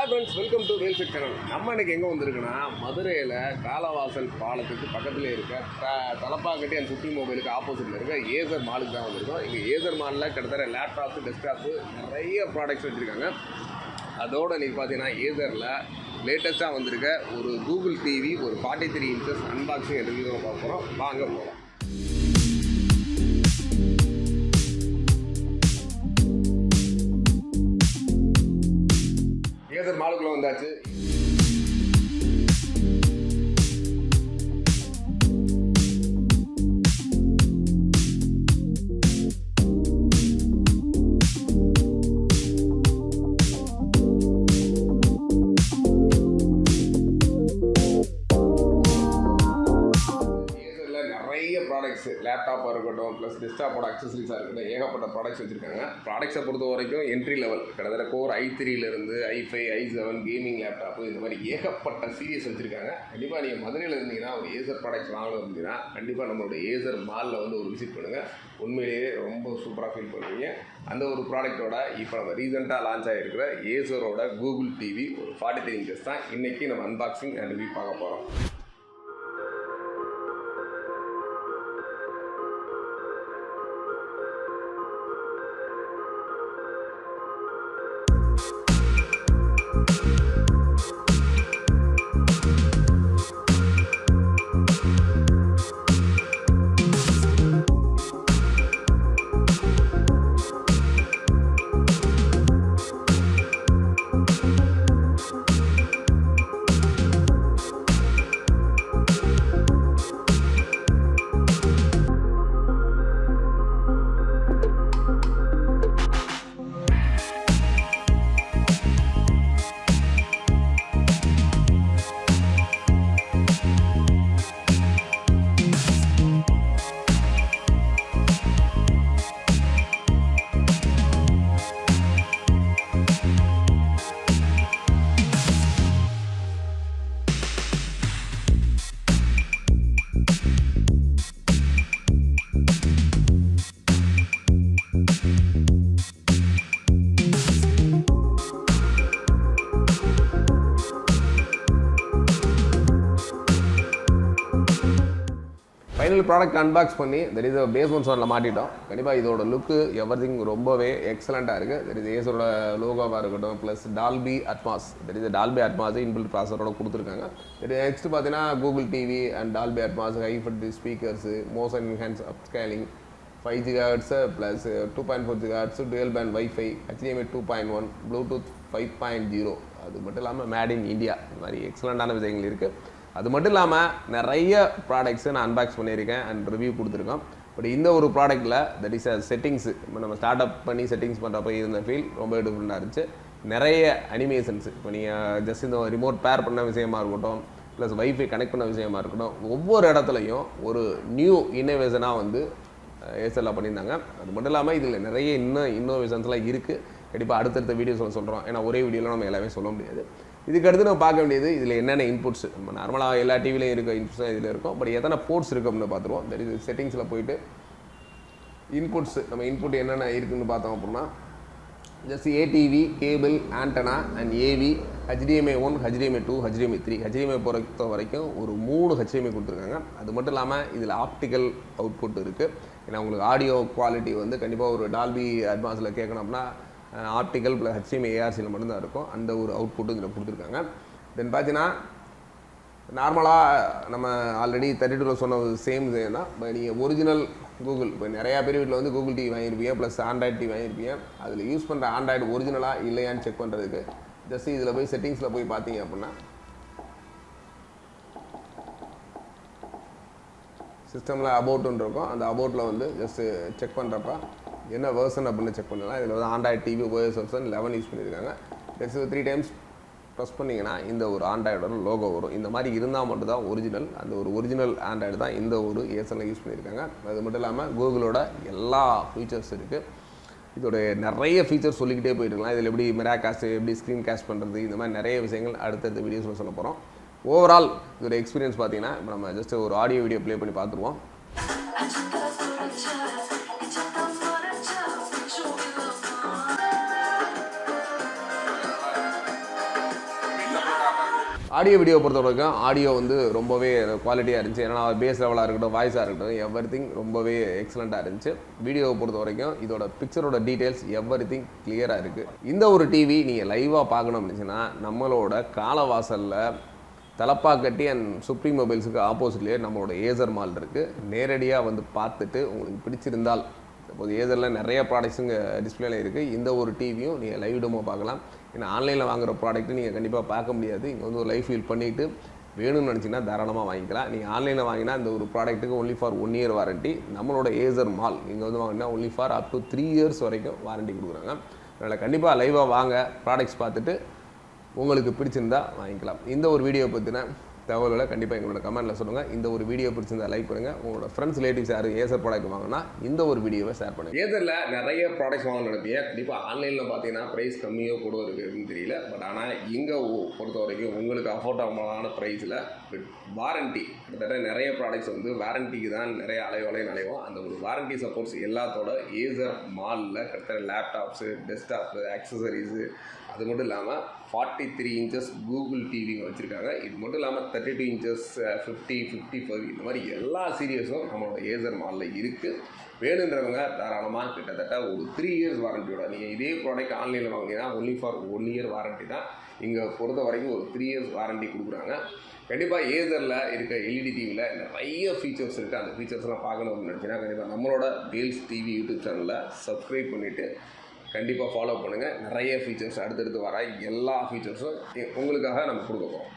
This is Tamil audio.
Hi friends, welcome to Vel check channel. நம்ம இன்றைக்கி எங்கே வந்திருக்குன்னா மதுரையில் காலவாசல் பாலத்துக்கு பக்கத்தில் இருக்க தலப்பாக்கட்டி அண்ட் சுட்டி மொபைலுக்கு ஆப்போசிட்டில் இருக்க ஏசர் மாலுக்கு தான் வந்திருக்கோம். இங்கே ஏசர் மாலில் கிட்டத்தட்ட லேப்டாப்பு, டெஸ்க்டாப்பு நிறைய ப்ராடக்ட்ஸ் வச்சுருக்காங்க. அதோடு இன்றைக்கி பார்த்தீங்கன்னா ஏசரில் லேட்டஸ்ட்டாக வந்திருக்க ஒரு கூகுள் டிவி ஒரு 43 இன்ச்சஸ் அன்பாக்சிங் ரிவ்யூ தான் பார்க்க போகிறோம். வாங்க போகலாம். ஏசர் மாலுக்குள்ளே வந்தாச்சு. ப்ராடக்ட்ஸ் லேப்டாப்பாக இருக்கட்டும், ப்ளஸ் டெஸ்க்டாப்போட அக்சசரிஸாக இருக்கட்டும், ஏகப்பட்ட ப்ராடக்ட்ஸ் வச்சுருக்காங்க. ப்ராடக்ட்ஸை பொறுத்த வரைக்கும் என்ட்ரி லெவல் கிட்டத்தட்ட கோர் i3லேருந்து i5, i7 கேமிங் லேப்டாப்பு இந்த மாதிரி ஏகப்பட்ட சீரியஸ் வச்சுருக்காங்க. கண்டிப்பாக நீங்கள் மதுரையில் இருந்தீங்கன்னா ஒரு ஏசர் ப்ராடக்ட்ஸ் வாங்கணும் இருந்தீங்கன்னா கண்டிப்பாக நம்மளோட ஏசர் மாலில் வந்து ஒரு விசிட் பண்ணுங்கள். உண்மையிலேயே ரொம்ப சூப்பராக ஃபீல் பண்ணுவீங்க. அந்த ஒரு ப்ராடக்ட்டோட இப்போ நம்ம ரீசெண்டாக லான்ச் ஆகிருக்கிற ஏசரோட கூகுள் டிவி ஒரு 43 இன்ச்சஸ் தான் இன்றைக்கி நம்ம அன்பாக்சிங் அண்ட் ரிவ்யூ பார்க்க போகிறோம். ஃபைனல் ப்ராடக்ட் அன்பாக்ஸ் பண்ணி தெர் இஸ் பேஸ்மெண்ட் சோனில் மாட்டிட்டோம். கண்டிப்பாக இதோட லுக்கு எவ்ரிதிங் ரொம்பவே எக்ஸலண்ட்டாக இருக்குது. தெர் இஸ் ஏசரோட லோகோவாக இருக்கட்டும், plus Dolby Atmos, there is Dolby Atmos inbuilt ப்ராசரோட கொடுத்துருக்காங்க. நெக்ஸ்ட் பார்த்தீங்கன்னா Google TV and Dolby Atmos, ஹைஃபட் speakers, motion enhance upscaling, 5 GHz plus 2.4 GHz dual band wifi, HDMI 2.1, Bluetooth 5.0. அது மட்டும் இல்லாமல் மேட் இன் இந்தியா, இந்த மாதிரி எக்ஸலண்ட்டான விஷயங்கள் இருக்குது. அது மட்டும் இல்லாமல் நிறைய ப்ராடக்ட்ஸு நான் அன்பாக்ஸ் பண்ணியிருக்கேன் அண்ட் ரிவ்யூ கொடுத்துருக்கோம். பட் இந்த ஒரு ப்ராடக்ட்டில் தட் இஸ் செட்டிங்ஸு இப்போ நம்ம ஸ்டார்ட் அப் பண்ணி செட்டிங்ஸ் பண்ணுறப்போ இருந்த ஃபீல் ரொம்ப டிஃப்ரெண்ட்டாக இருந்துச்சு. நிறைய அனிமேஷன்ஸ் இப்போ நீங்கள் ஜஸ்ட் இந்த ரிமோட் பேர் பண்ண விஷயமா இருக்கட்டும், ப்ளஸ் வைஃபை கனெக்ட் பண்ண விஷயமா இருக்கட்டும், ஒவ்வொரு இடத்துலையும் ஒரு நியூ இன்னோவேஷனாக வந்து ஏசரில் பண்ணியிருந்தாங்க. அது மட்டும் இல்லாமல் இதில் நிறைய இன்னோவேஷன்ஸ்லாம் இருக்குது. கண்டிப்பாக அடுத்தடுத்த வீடியோஸில் சொல்கிறோம். ஏன்னா ஒரே வீடியோவில் நம்ம எல்லாமே சொல்ல முடியாது. இதுக்கு அடுத்து நம்ம பார்க்க வேண்டியது இதில் என்னென்ன இன்புட்ஸ். நம்ம நார்மலாக எல்லா டிவிலையும் இருக்க இன்புட்ஸ் தான் இதில் இருக்கும். பட் எத்தனை போர்ட்ஸ் இருக்குது அப்படின்னு பார்த்துருவோம். தட் இஸ் செட்டிங்ஸில் போயிட்டு இன்புட்ஸ், நம்ம இன்புட் என்னென்ன இருக்குதுன்னு பார்த்தோம் அப்படின்னா just ATV, cable, antenna and AV, HDMI 1, HDMI 2, HDMI 3. HDMI பொறுத்த வரைக்கும் ஒரு 3 HDMI கொடுத்துருக்காங்க. அது மட்டும் இல்லாமல் இதில் ஆப்டிக்கல் அவுட்புட் இருக்குது. ஏன்னா உங்களுக்கு ஆடியோ குவாலிட்டி வந்து கண்டிப்பாக ஒரு டால்பி அட்மாஸில் கேட்கணும் அப்படின்னா ஆப்டிக்கல் ப்ளஸ் HDMI ARCயில் மட்டும்தான் இருக்கும். அந்த ஒரு அவுட்புட்டு இதில் கொடுத்துருக்காங்க. தென் பார்த்தீங்கன்னா நார்மலாக நம்ம ஆல்ரெடி 32 சொன்ன சேம் தான். இப்போ நீங்கள் ஒரிஜினல் கூகுள், இப்போ நிறையா பேர் வீட்டில் வந்து கூகுள் டிவி வாங்கியிருப்பீங்க, ப்ளஸ் ஆண்ட்ராய்டு டிவி வாங்கியிருப்பீங்க. அதில் யூஸ் பண்ணுற ஆண்ட்ராய்டு ஒரிஜினலாக இல்லையான்னு செக் பண்ணுறதுக்கு ஜஸ்ட் இதில் போய் செட்டிங்ஸில் போய் பார்த்தீங்க அப்படின்னா சிஸ்டமில் அபவுட்டுன்னு இருக்கும். அந்த அபவுட்டில் வந்து ஜஸ்ட்டு செக் பண்ணுறப்ப என்ன வேர்ஷன் அப்படின்னு செக் பண்ணலாம். இதில் வந்து Android TV OS version 11 use பண்ணியிருக்காங்க. நெக்ஸ்ட் 3 டைம்ஸ் ப்ரெஸ் பண்ணிங்கன்னா இந்த ஒரு ஆண்ட்ராய்டோட லோகோ வரும். இந்த மாதிரி இருந்தால் மட்டும் தான் ஒரிஜினல். அந்த ஒரு ஒரிஜினல் ஆண்ட்ராய்டு தான் இந்த ஒரு ஏசரில் யூஸ் பண்ணியிருக்காங்க. அது மட்டும் இல்லாமல் கூகுளோட எல்லா ஃபீச்சர்ஸ் இருக்குது. இதோட நிறைய ஃபீச்சர்ஸ் சொல்லிக்கிட்டே போயிட்டுருக்கலாம். இதில் எப்படி மிரா காஸ்ட், எப்படி ஸ்க்ரீன் கேஸ்ட் பண்ணுறது, இந்த மாதிரி நிறைய விஷயங்கள் அடுத்தடுத்த வீடியோஸில் சொல்ல போகிறோம். ஓவரால் இதோட எக்ஸ்பீரியன்ஸ் பார்த்தீங்கன்னா இப்போ நம்ம ஜஸ்ட் ஒரு ஆடியோ வீடியோ ப்ளே பண்ணி பார்த்துருவோம். ஆடியோ வீடியோ பொறுத்த வரைக்கும் ஆடியோ வந்து ரொம்பவே குவாலிட்டியாக இருந்துச்சு. ஏன்னா பேஸ் லெவலாக இருக்கட்டும், வாய்ஸாக இருக்கட்டும், எவ்ரிதிங் ரொம்பவே எக்ஸலண்ட்டாக இருந்துச்சு. வீடியோவை பொறுத்த வரைக்கும் இதோட பிக்சரோட டீட்டெயில்ஸ் எவ்ரிதிங் கிளியராக இருக்குது. இந்த ஒரு டிவி நீங்கள் லைவாக பார்க்கணும் அப்படின்னா நம்மளோட காலவாசலில் தலப்பாக்கட்டி அண்ட் சுப்ரீம் மொபைல்ஸுக்கு ஆப்போசிட்லேயே நம்மளோட ஏசர் மால் இருக்குது. நேரடியாக வந்து பார்த்துட்டு உங்களுக்கு பிடிச்சிருந்தால், இப்போது ஏசரில் நிறைய ப்ராடக்ட்ஸுங்க டிஸ்பிளேல இருக்குது. இந்த ஒரு டிவியும் நீங்கள் லைவ் டெமோ பார்க்கலாம். ஏன்னா ஆன்லைனில் வாங்குகிற ப்ராடக்ட்டு நீங்கள் கண்டிப்பாக பார்க்க முடியாது. இங்கே வந்து ஒரு லைஃப் ஃபீல் பண்ணிவிட்டு வேணும்னு நினச்சிங்கன்னா தாராளமாக வாங்கிக்கலாம். நீங்கள் ஆன்லைனில் வாங்கினா இந்த ஒரு ப்ராடக்ட்டுக்கு ஒன்லி ஃபார் 1 year வாரண்ட்டி. நம்மளோட ஏசர் மால் இங்கே வந்து வாங்கினா only for up to 3 years வரைக்கும் வாரண்ட்டி கொடுக்குறாங்க. அதனால் கண்டிப்பாக லைவாக வாங்க, ப்ராடக்ட்ஸ் பார்த்துட்டு உங்களுக்கு பிடிச்சிருந்தா வாங்கிக்கலாம். இந்த ஒரு வீடியோ பற்றின தகவல்களை கண்டிப்பாக எங்களோட கமெண்ட்டில் சொல்லுங்கள். இந்த ஒரு வீடியோ பிடிச்சிருந்தா லைக் பண்ணுங்கள். உங்களோட ஃப்ரெண்ட்ஸ் ரிலேட்டிவ்ஸ் யாரும் ஏசர் ப்ராடக்ட் வாங்கினா இந்த ஒரு வீடியோவை ஷேர் பண்ணுங்கள். ஏசரில் நிறைய ப்ராடக்ட்ஸ் வாங்க நினைப்பீங்க. கண்டிப்பாக ஆன்லைனில் பார்த்தீங்கன்னா ப்ரைஸ் கம்மியோ கூட இருக்குதுன்னு தெரியல. பட் ஆனால் இங்கே பொறுத்த வரைக்கும் உங்களுக்கு அஃபோர்டபுளான ப்ரைஸில் வித் வாரண்ட்டி, கிட்டத்தட்ட நிறைய ப்ராடக்ட்ஸ் வந்து வாரண்டிக்கு தான் நிறைய அலைவோம். அந்த ஒரு வாரண்ட்டி சப்போர்ட்ஸ் எல்லாத்தோட ஏசர் மாலில் கிட்டத்தட்ட லேப்டாப்ஸு, டெஸ்க்டாப்பு, ஆக்சசரிஸு, அது மட்டும் இல்லாமல் 43 inches கூகுள் டிவிங்க வச்சுருக்காங்க. இது மட்டும் இல்லாமல் 32 inches, 50, 55 இந்த மாதிரி எல்லா சீரியஸும் நம்மளோட ஏசர் மாலில் இருக்குது. வேணுன்றவங்க தாராளமாக கிட்டத்தட்ட ஒரு 3 years வாரண்டியோட நீங்கள் இதே ப்ராடக்ட் ஆன்லைனில் வாங்கினீங்கன்னா ஒன்லி ஃபார் 1 year வாரண்ட்டி தான். இங்கே பொறுத்த வரைக்கும் ஒரு 3 years வாரண்ட்டி கொடுக்குறாங்க. கண்டிப்பாக ஏசரில் இருக்க எல்இடி டிவியில் நிறைய ஃபீச்சர்ஸ் இருக்குது. அந்த ஃபீச்சர்ஸ்லாம் பார்க்கணும் அப்படின்னு நினச்சிங்கன்னா கண்டிப்பாக நம்மளோட வேல்ஸ் டிவி யூடியூப் சேனலில் சப்ஸ்கிரைப் பண்ணிவிட்டு கண்டிப்பாக ஃபாலோ பண்ணுங்கள். நிறைய ஃபீச்சர்ஸ் அடுத்தடுத்து வர எல்லா ஃபீச்சர்ஸும் உங்களுக்காக நம்ம கொடுக்க போகிறோம்.